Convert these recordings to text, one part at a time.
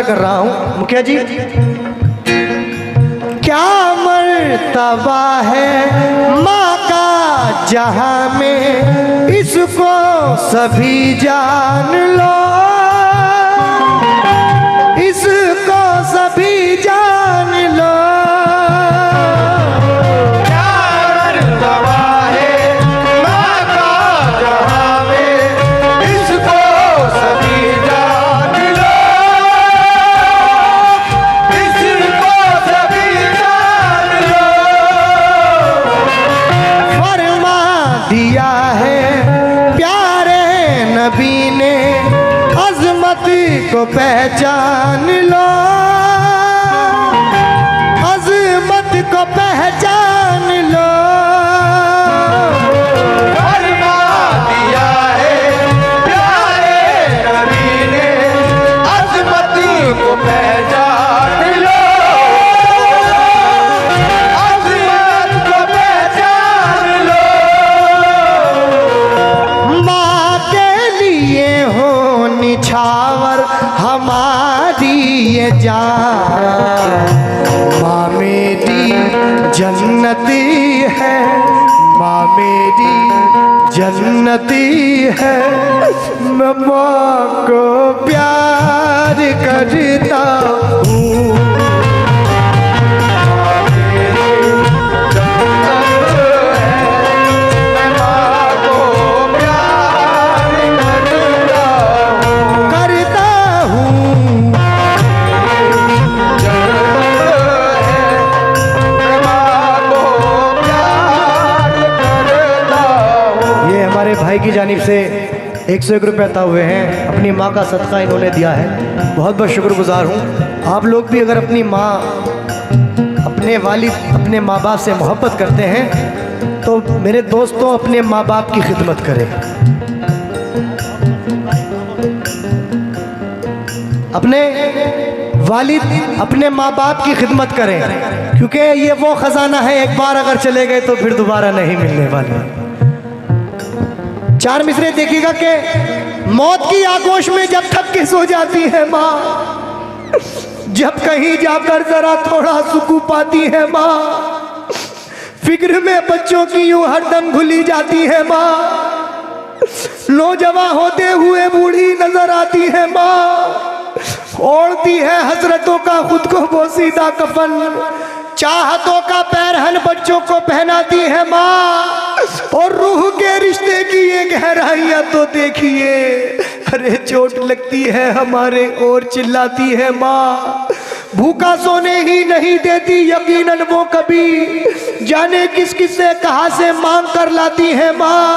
नजर कर रहा हूं मुखिया जी। क्या मर्तबा है माँ का जहां में, इसको सभी जान लो, इसको सभी जान लो। क्या मर्तबा है माँ का जहां में, इसको सभी जान लो, इसको सभी जान लो। फरमा दिया है प्यारे नबी ने, अजमत को पहचान लो, अजमत को पहचान लो। फरमा दिया है प्यारे नबी ने, अजमत को पहचान लो, अजमत को पहचान लो। माँ के लिए हो निछावर हमारी ये जान, माँ मेरी जन्नती है, माँ मेरी जन्नती है। मैं माँ को प्यार करता हूँ, भाई की जानिब से 101 रुपये अता हुए हैं। अपनी माँ का सदका इन्होंने दिया है, बहुत बहुत शुक्रगुजार हूँ। आप लोग भी अगर अपनी माँ, अपने वालिद, अपने माँ बाप से मोहब्बत करते हैं तो मेरे दोस्तों अपने माँ बाप की खिदमत करें, अपने वालिद, अपने माँ बाप की खिदमत करें, क्योंकि ये वो खजाना है, एक बार अगर चले गए तो फिर दोबारा नहीं मिलने वाले। चार मिसरे देखिएगा कि मौत की आगोश में जब थक के सो जाती है माँ, जब कहीं जाकर जरा थोड़ा सुकून पाती है माँ, फिक्र में बच्चों की यूं हरदम घुली जाती है माँ, नौजवान होते हुए बूढ़ी नजर आती है माँ, ओढ़ती है हसरतों का खुद को बोसीदा कफन, चाहतों का पैरहन बच्चों को पहनाती है माँ, और रूह के रिश्ते की ये गहराइयां तो देखिए। अरे चोट लगती है हमारे और चिल्लाती है माँ, भूखा सोने ही नहीं देती यकीनन वो कभी, जाने किस किस से कहां से मांग कर लाती है माँ,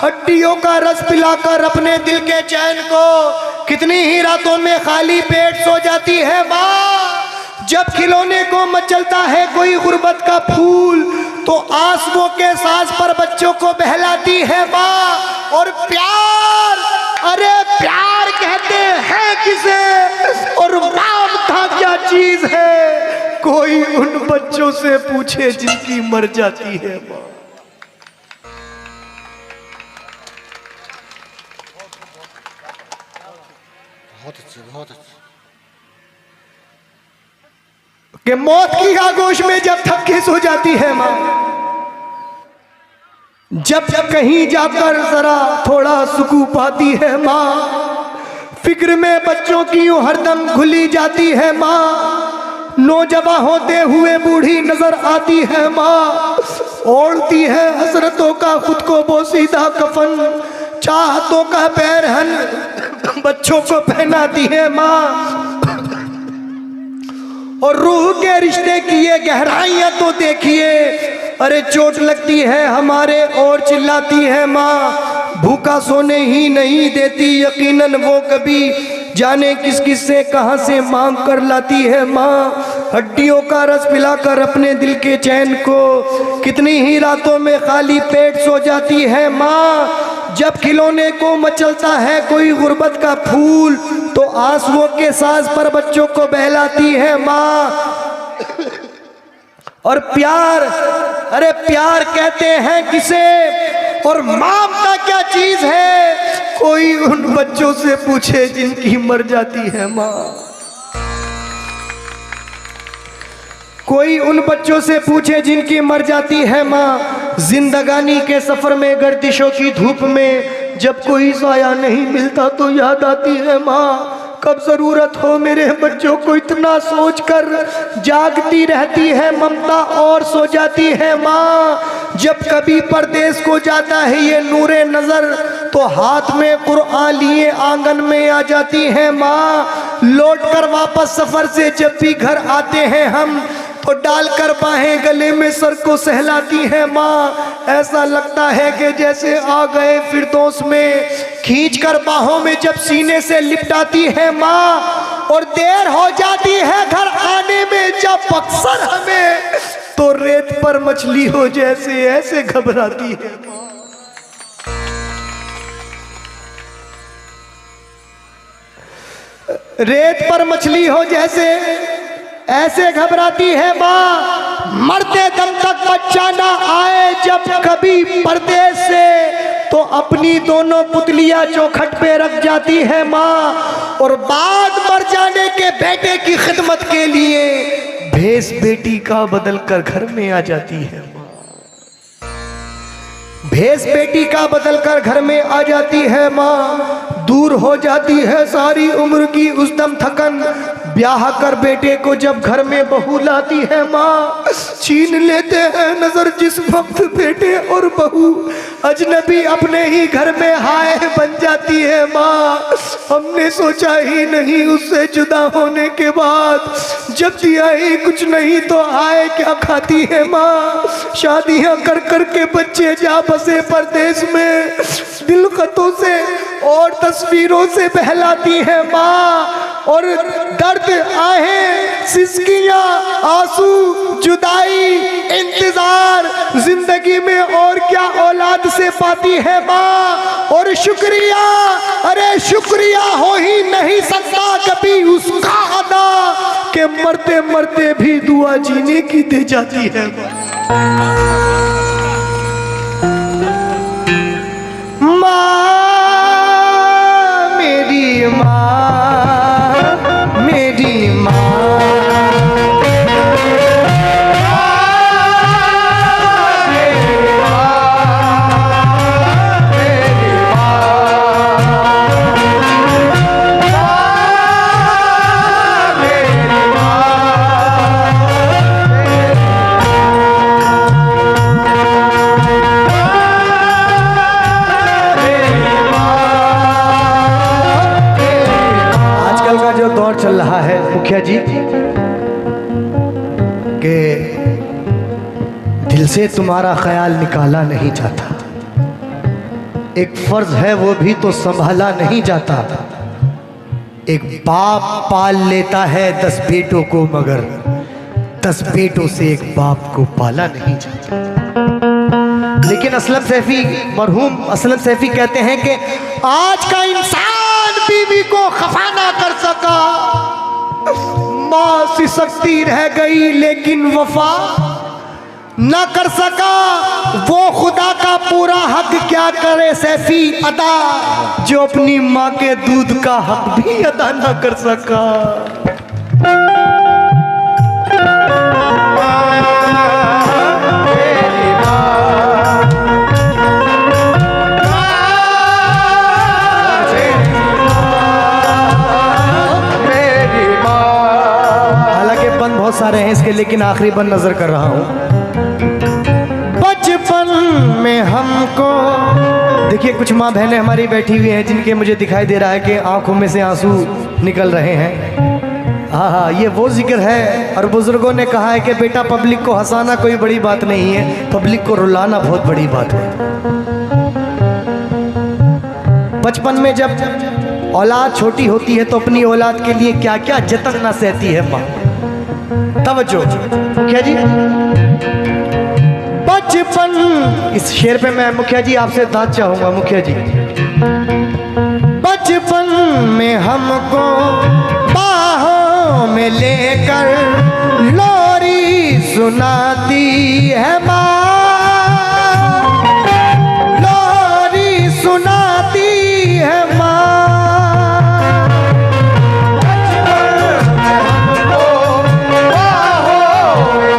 हड्डियों का रस पिलाकर अपने दिल के चैन को कितनी ही रातों में खाली पेट सो जाती है माँ। जब खिलौने को मचलता है कोई गुर्बत का फूल तो आंसुओं के सांस पर बच्चों को बहलाती है माँ। और प्यार, अरे प्यार कहते हैं किसे, और ममता क्या चीज है, कोई उन बच्चों से पूछे जिनकी मर जाती है माँ। बहुत अच्छे, बहुत अच्छे। कि मौत की आगोश में जब थक के सो जाती है माँ, जब कहीं जाकर जरा थोड़ा सुकून पाती है माँ, फिक्र में बच्चों की यूं हरदम घुली जाती है माँ, नौजवान होते हुए बूढ़ी नजर आती है माँ, ओढ़ती है हसरतों का खुद को बोसीदा कफन, चाहतों का पैरहन बच्चों को पहनाती है माँ, और रूह के रिश्ते की ये गहराइयां तो देखिए। अरे चोट लगती है हमारे और चिल्लाती है माँ, भूखा सोने ही नहीं देती यकीनन वो कभी, जाने किस किस से कहां से मांग कर लाती है माँ, हड्डियों का रस पिलाकर अपने दिल के चैन को कितनी ही रातों में खाली पेट सो जाती है माँ। जब खिलौने को मचलता है कोई गुर्बत का फूल तो आंसुओं के सांस पर बच्चों को बहलाती है माँ। और प्यार, अरे प्यार कहते हैं किसे, और ममता क्या चीज है, कोई उन बच्चों से पूछे जिनकी मर जाती है माँ। कोई उन बच्चों से पूछे जिनकी मर जाती है माँ, जिंदगानी के सफर में गर्दिशों की धूप में जब कोई साया नहीं मिलता तो याद आती है माँ। कब जरूरत हो मेरे बच्चों को इतना सोचकर जागती रहती है ममता और सो जाती है माँ। जब कभी परदेश को जाता है ये नूरे नजर तो हाथ में कुरान लिए आंगन में आ जाती है माँ। लौट कर वापस सफर से जब भी घर आते हैं हम तो डालकर बाहें गले में सर को सहलाती है माँ। ऐसा लगता है कि जैसे आ गए फिरदौस में, खींचकर बाहों में जब सीने से लिपटाती है माँ। और देर हो जाती है घर आने में जब अक्सर हमें तो रेत पर मछली हो जैसे ऐसे घबराती है माँ। रेत पर मछली हो जैसे ऐसे घबराती है माँ। मरते दम तक बच्चा ना आए जब कभी परदेश से तो अपनी दोनों पुतलियां चौखट पे रख जाती है माँ। और बाद मर जाने के बेटे की खिदमत के लिए भेष बेटी का बदल कर घर में आ जाती है माँ। भेष बेटी का बदल कर घर में आ जाती है माँ। दूर हो जाती है सारी उम्र की उस दम थकन, ब्याह कर बेटे को जब घर में बहू लाती है माँ। छीन लेते हैं नजर जिस वक्त बेटे और बहू, अजनबी अपने ही घर में हाय बन जाती है माँ। हमने सोचा ही नहीं उससे जुदा होने के बाद, जब दिया ही कुछ नहीं तो आए क्या खाती है माँ। शादियां कर कर के बच्चे जा बसे परदेश में, दिल खतों से और तस्वीरों से बहलाती है माँ। और दर्द आहे सिसकियां आंसू जुदाई इंतजार जिंदगी में और क्या औलाद से पाती है माँ। और शुक्रिया, अरे शुक्रिया हो ही नहीं सकता कभी उसका अदा के मरते मरते भी दुआ जीने की दे जाती है माँ। मेरी माँ, मेरी माँ, चल रहा है मुखिया जी कि दिल से तुम्हारा ख्याल निकाला नहीं जाता, एक फर्ज है वो भी तो संभाला नहीं जाता। एक बाप पाल लेता है 10 बेटों को मगर 10 बेटों से एक बाप को पाला नहीं जाता। लेकिन असलम सैफी, मरहूम असलम सैफी कहते हैं कि आज का इंसान बीवी को खफा ना कर सका, माँ सी सकती रह गई लेकिन वफा ना कर सका। वो खुदा का पूरा हक क्या करे सैफी अदा, जो अपनी माँ के दूध का हक भी अदा ना कर सका। बहुत सारे हैं इसके, लेकिन आखिरी बंद नजर कर रहा हूं। बचपन में हमको, देखिए कुछ माँ बहनें हमारी बैठी हुई हैं जिनके मुझे दिखाई दे रहा है कि आंखों में से आंसू निकल रहे हैं। हाँ, ये वो जिक्र है। और बुजुर्गों ने कहा है कि बेटा पब्लिक को हंसाना कोई बड़ी बात नहीं है, पब्लिक को रुलाना बहुत बड़ी बात है। बचपन में जब औलाद छोटी होती है तो अपनी औलाद के लिए क्या क्या जतन ना सहती है माँ। तवज्जो मुखिया जी, बचपन, इस शेर पे मैं मुखिया जी आपसे दाद चाहूंगा। मुखिया जी, बचपन में हमको बाहों में लेकर लोरी सुनाती है माँ, लोरी सुनाती है माँ। बचपन में हमको बाहों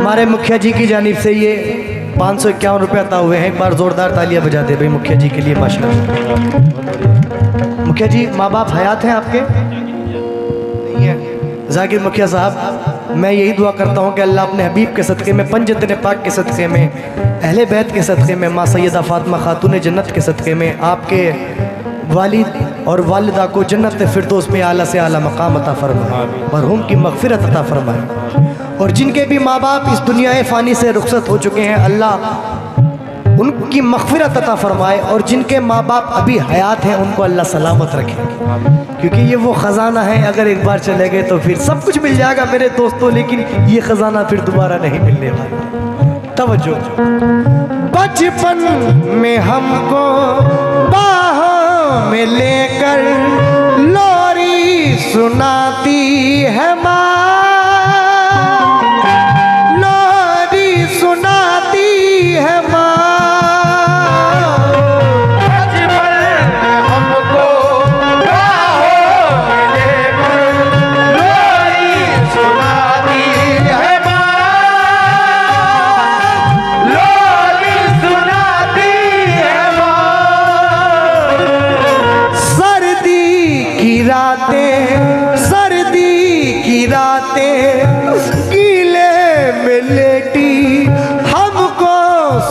हमारे मुखिया जी की जानिब से ये 551 रुपये अता हुए हैं। एक बार जोरदार तालियां बजा दे भाई मुखिया जी के लिए माशाल्लाह। मुखिया जी माँ बाप हयात हैं आपके? नहीं है। जाकिर मुखिया साहब, मैं यही दुआ करता हूँ कि अल्लाह अपने हबीब के सदक़े में, पंजतन पाक के सदक़े में, अहले बैत के सदक़े में, माँ सैयदा फ़ातिमा खातून जन्नत के सदक़े में आपके वालिद और वालिदा को जन्नत फिरदौस में आला से आला मकाम अता फरमाए, मरहूम की मग़फ़िरत अता फरमाए। और जिनके भी माँ बाप इस दुनिया फ़ानी से रुखसत हो चुके हैं, अल्लाह उनकी मग़फ़िरत अता फरमाए। और जिनके माँ बाप अभी हयात हैं उनको अल्लाह सलामत रखे, क्योंकि ये वो ख़जाना है, अगर एक बार चले गए तो फिर सब कुछ मिल जाएगा मेरे दोस्तों, लेकिन ये ख़जाना फिर दोबारा नहीं मिलने वाला। तवज्जो। बचपन में हमको बाहों में लेकर लोरी सुनाती है माँ, लोरी सुनाती है माँ। बचपन में हमको बाहों में लेकर लोरी सुनाती है माँ, लोरी सुनाती है माँ। सर्दी की रातें गीले में लेटी हमको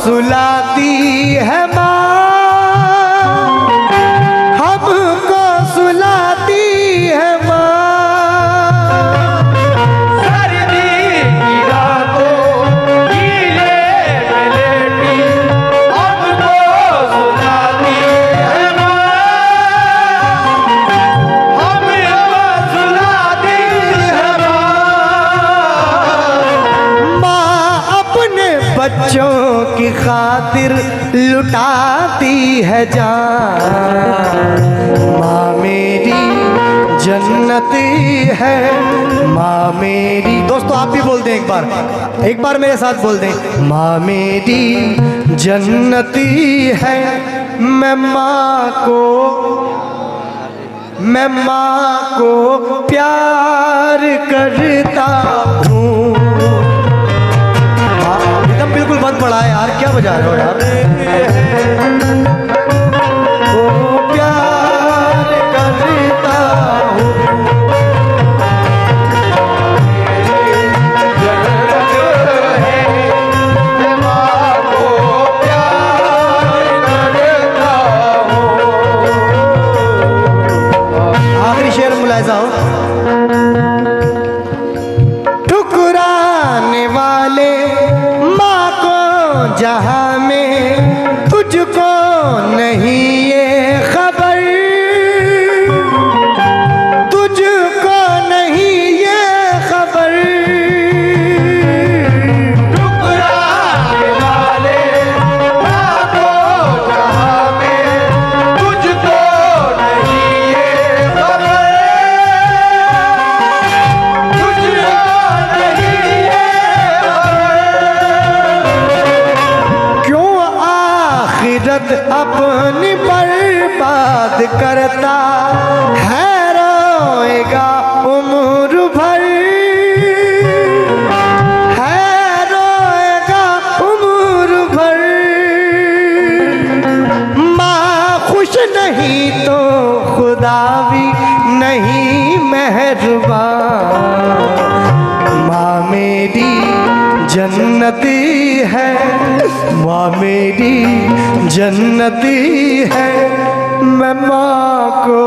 सुलाती है माँ, हमको सुलाती है माँ। सर्दी की रातों गीले में लेटी हमको सुलाती है माँ, हमको सुलाती है माँ। अपने बच्चों की खातिर लुटाती है जान, माँ मेरी जन्नती है, माँ मेरी। दोस्तों आप भी बोल दें एक बार मेरे साथ बोल दें, माँ मेरी जन्नती है। मैं माँ को प्यार करता हूँ। एकदम बिल्कुल बंद पड़ा है यार, क्या बजा रहे हो यार? को प्यार करता हूँ, मैं माँ को प्यार करता हूँ। आखिरी शेर मुलाहिज़ा हो। ठुकराने वाले माँ को जहाँ में तुझको नहीं ये खबर, तुझको नहीं ये खबर। ठुकराने वाले माँ को जहाँ में तुझको नहीं ये खबर, तुझको नहीं ये क्यों आखिरत अपनी बर्बाद करता है, रोएगा उम्र भर, है रोएगा उम्र भर। माँ खुश नहीं तो खुदा भी नहीं मेहरबान, माँ मेरी जन्नती है, माँ मेरी जन्नती है। मैं माँ को